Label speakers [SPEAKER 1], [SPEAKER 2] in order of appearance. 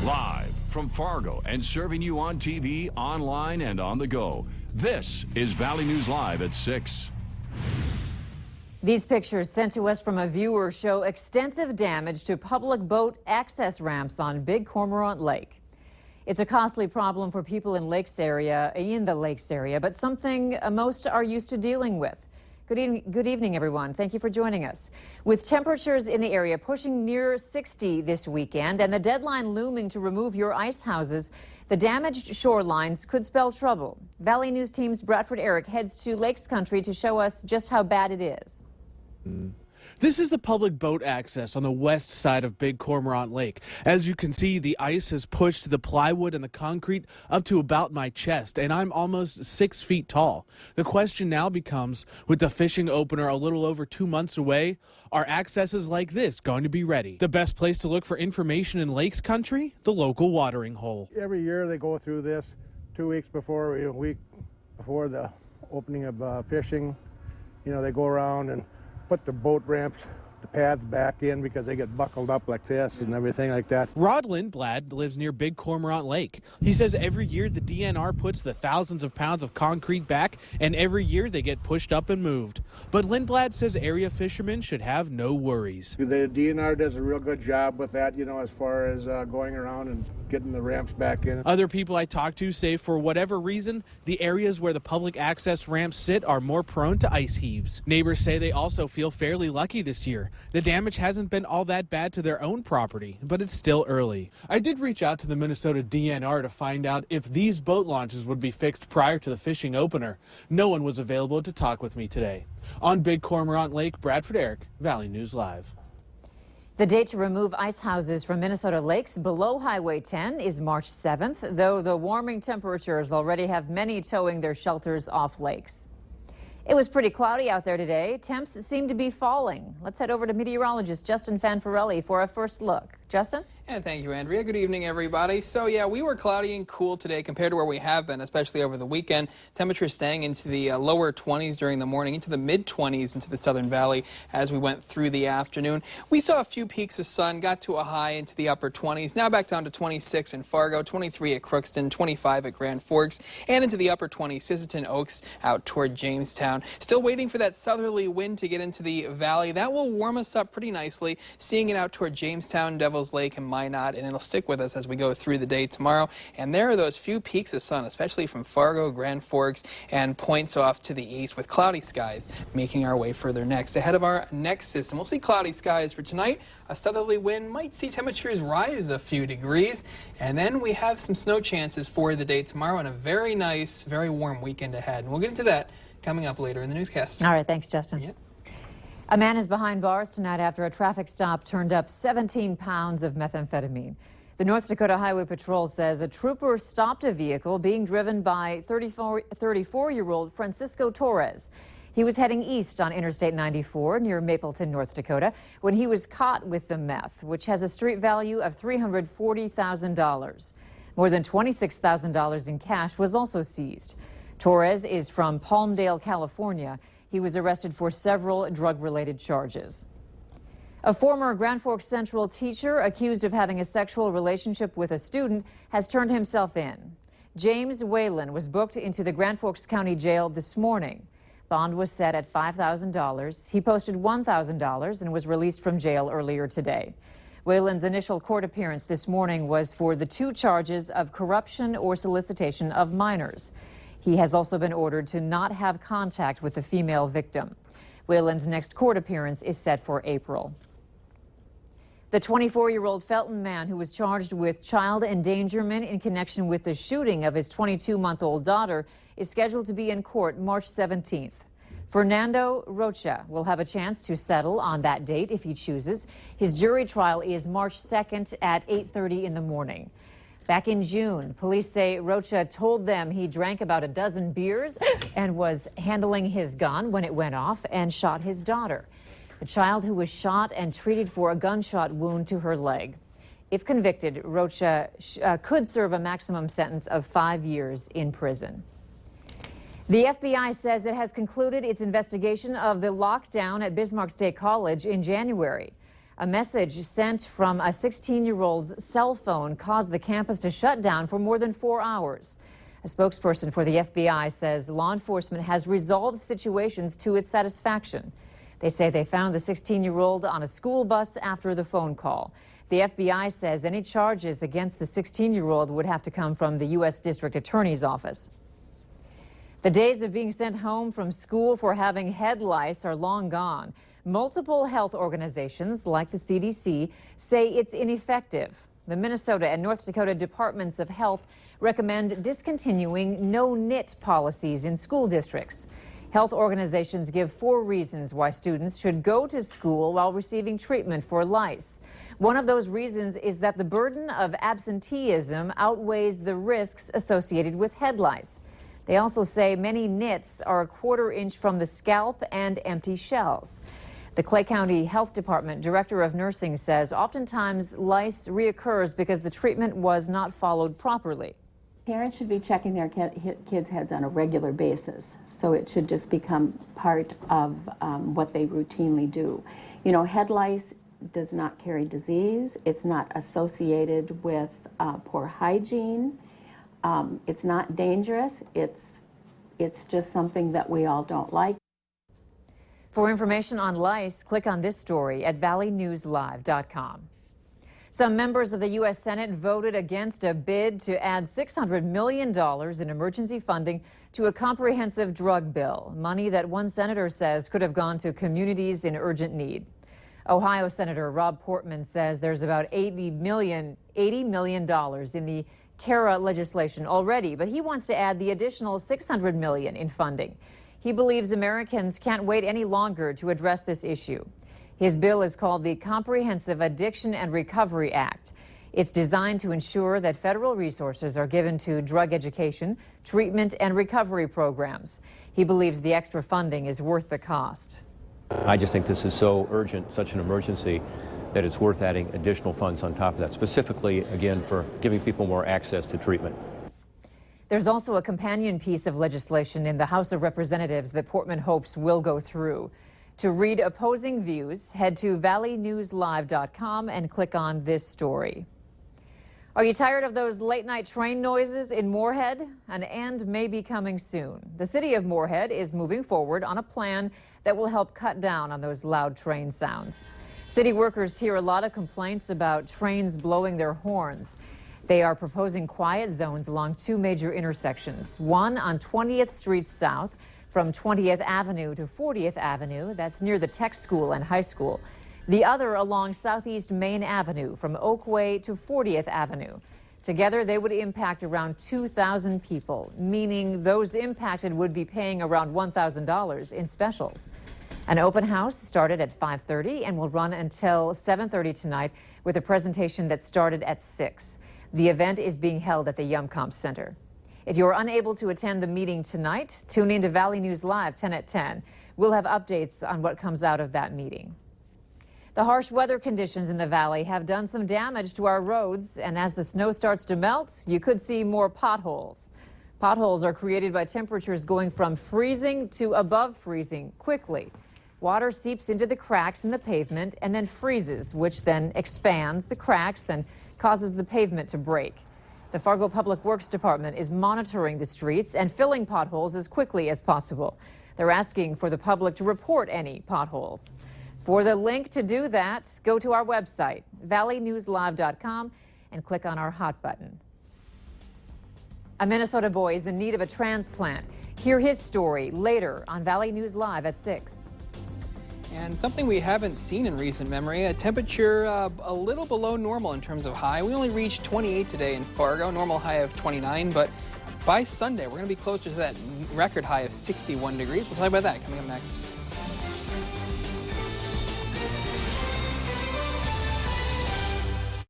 [SPEAKER 1] Live from Fargo and serving you on TV, online, and on the go. This is Valley News Live at 6.
[SPEAKER 2] These pictures sent to us from a viewer show extensive damage to public boat access ramps on Big Cormorant Lake. It's a costly problem for people in the lakes area, but something most are used to dealing with. Good evening, everyone. Thank you for joining us. With temperatures in the area pushing near 60 this weekend and the deadline looming to remove your ice houses, the damaged shorelines could spell trouble. Valley News Team's Bradford Eric heads to Lakes Country to show us just how bad it is.
[SPEAKER 3] This is the public boat access on the west side of Big Cormorant Lake. As you can see, the ice has pushed the plywood and the concrete up to about my chest, and I'm almost 6 feet tall. The question now becomes, with the fishing opener a little over 2 months away, are accesses like this going to be ready? The best place to look for information in Lakes Country? The local watering hole.
[SPEAKER 4] Every year they go through this 2 weeks before, a week before the opening of fishing. You know, they go around and put the boat ramps, the pads back in because they get buckled up like this and everything like that.
[SPEAKER 3] Rod Lindblad lives near Big Cormorant Lake. He says every year the DNR puts the thousands of pounds of concrete back, and every year they get pushed up and moved. But Lindblad says area fishermen should have no worries.
[SPEAKER 4] The DNR does a real good job with that, you know, as far as going around and getting the ramps back in.
[SPEAKER 3] Other people I talked to say for whatever reason, the areas where the public access ramps sit are more prone to ice heaves. Neighbors say they also feel fairly lucky this year. The damage hasn't been all that bad to their own property, but it's still early. I did reach out to the Minnesota DNR to find out if these boat launches would be fixed prior to the fishing opener. No one was available to talk with me today. On Big Cormorant Lake, Bradford Eric, Valley News Live.
[SPEAKER 2] The date to remove ice houses from Minnesota lakes below Highway 10 is March 7th, though the warming temperatures already have many towing their shelters off lakes. It was pretty cloudy out there today. Temps seem to be falling. Let's head over to meteorologist Justin Fanfarelli for a first look. Justin?
[SPEAKER 5] And thank you, Andrea. Good evening, everybody. So, yeah, we were cloudy and cool today compared to where we have been, especially over the weekend. Temperatures staying into the lower 20s during the morning, into the mid-20s into the Southern Valley as we went through the afternoon. We saw a few peaks of sun, got to a high into the upper 20s, now back down to 26 in Fargo, 23 at Crookston, 25 at Grand Forks, and into the upper 20s, Sisseton Oaks out toward Jamestown. Still waiting for that southerly wind to get into the valley. That will warm us up pretty nicely, seeing it out toward Jamestown, Devil's Lake, and Minot, and it'll stick with us as we go through the day tomorrow. And there are those few peaks of sun, especially from Fargo, Grand Forks, and points off to the east with cloudy skies making our way further next. Ahead of our next system, we'll see cloudy skies for tonight. A southerly wind might see temperatures rise a few degrees, and then we have some snow chances for the day tomorrow and a very nice, very warm weekend ahead. And we'll get into that coming up later in the newscast.
[SPEAKER 2] All right, thanks, Justin.
[SPEAKER 5] Yeah.
[SPEAKER 2] A man is behind bars tonight after a traffic stop turned up 17 pounds of methamphetamine. The North Dakota Highway Patrol says a trooper stopped a vehicle being driven by 34-year-old Francisco Torres. He was heading east on Interstate 94 near Mapleton, North Dakota, when he was caught with the meth, which has a street value of $340,000. More than $26,000 in cash was also seized. Torres is from Palmdale, California. He was arrested for several drug-related charges. A former Grand Forks Central teacher accused of having a sexual relationship with a student has turned himself in. James Whalen was booked into the Grand Forks County Jail this morning. Bond was set at $5,000. He posted $1,000 and was released from jail earlier today. Whalen's initial court appearance this morning was for the 2 charges of corruption or solicitation of minors. He has also been ordered to not have contact with the female victim. Whalen's next court appearance is set for April. The 24-year-old Felton man who was charged with child endangerment in connection with the shooting of his 22-month-old daughter is scheduled to be in court March 17th. Fernando Rocha will have a chance to settle on that date if he chooses. His jury trial is March 2nd at 8:30 in the morning. Back in June, police say Rocha told them he drank about a dozen beers and was handling his gun when it went off and shot his daughter, the child who was shot and treated for a gunshot wound to her leg. If convicted, Rocha could serve a maximum sentence of 5 years in prison. The FBI says it has concluded its investigation of the lockdown at Bismarck State College in January. A message sent from a 16-year-old's cell phone caused the campus to shut down for more than 4 hours. A spokesperson for the FBI says law enforcement has resolved situations to its satisfaction. They say they found the 16-year-old on a school bus after the phone call. The FBI says any charges against the 16-year-old would have to come from the U.S. District Attorney's Office. The days of being sent home from school for having head lice are long gone. Multiple health organizations, like the CDC, say it's ineffective. The Minnesota and North Dakota Departments of Health recommend discontinuing no-knit policies in school districts. Health organizations give 4 reasons why students should go to school while receiving treatment for lice. One of those reasons is that the burden of absenteeism outweighs the risks associated with head lice. They also say many nits are a 1/4 inch from the scalp and empty shells. The Clay County Health Department Director of Nursing says oftentimes lice reoccurs because the treatment was not followed properly.
[SPEAKER 6] Parents should be checking their kids' heads on a regular basis, so it should just become part of what they routinely do. You know, head lice does not carry disease. It's not associated with poor hygiene. It's not dangerous. It's just something that we all don't like.
[SPEAKER 2] For information on lice, click on this story at valleynewslive.com. Some members of the U.S. Senate voted against a bid to add $600 million in emergency funding to a comprehensive drug bill, money that one senator says could have gone to communities in urgent need. Ohio Senator Rob Portman says there's about $80 million in the CARA legislation already, but he wants to add the additional $600 million in funding. He believes Americans can't wait any longer to address this issue. His bill is called the Comprehensive Addiction and Recovery Act. It's designed to ensure that federal resources are given to drug education, treatment, and recovery programs. He believes the extra funding is worth the cost.
[SPEAKER 7] I just think this is so urgent, such an emergency, that it's worth adding additional funds on top of that, specifically, again, for giving people more access to treatment.
[SPEAKER 2] There's also a companion piece of legislation in the House of Representatives that Portman hopes will go through. To read opposing views, head to valleynewslive.com and click on this story. Are you tired of those late-night train noises in Moorhead? An end may be coming soon. The city of Moorhead is moving forward on a plan that will help cut down on those loud train sounds. City workers hear a lot of complaints about trains blowing their horns. They are proposing quiet zones along 2 major intersections, one on 20th Street South from 20th Avenue to 40th Avenue, that's near the tech school and high school. The other along Southeast Main Avenue from Oakway to 40th Avenue. Together, they would impact around 2,000 people, meaning those impacted would be paying around $1,000 in specials. An open house started at 5:30 and will run until 7:30 tonight with a presentation that started at 6. The event is being held at the Yumcomp Center. If you're unable to attend the meeting tonight, tune in to Valley News Live 10 at 10. We'll have updates on what comes out of that meeting. The harsh weather conditions in the valley have done some damage to our roads, and as the snow starts to melt, you could see more potholes. Potholes are created by temperatures going from freezing to above freezing quickly. Water seeps into the cracks in the pavement and then freezes, which then expands the cracks and causes the pavement to break. The Fargo Public Works Department is monitoring the streets and filling potholes as quickly as possible. They're asking for the public to report any potholes. For the link to do that, go to our website, valleynewslive.com, and click on our Hot button. A Minnesota boy is in need of a transplant. Hear his story later on Valley News Live at 6.
[SPEAKER 5] And something we haven't seen in recent memory, a temperature a little below normal in terms of high. We only reached 28 today in Fargo, normal high of 29, but by Sunday, we're going to be closer to that record high of 61 degrees. We'll tell you about that coming up next.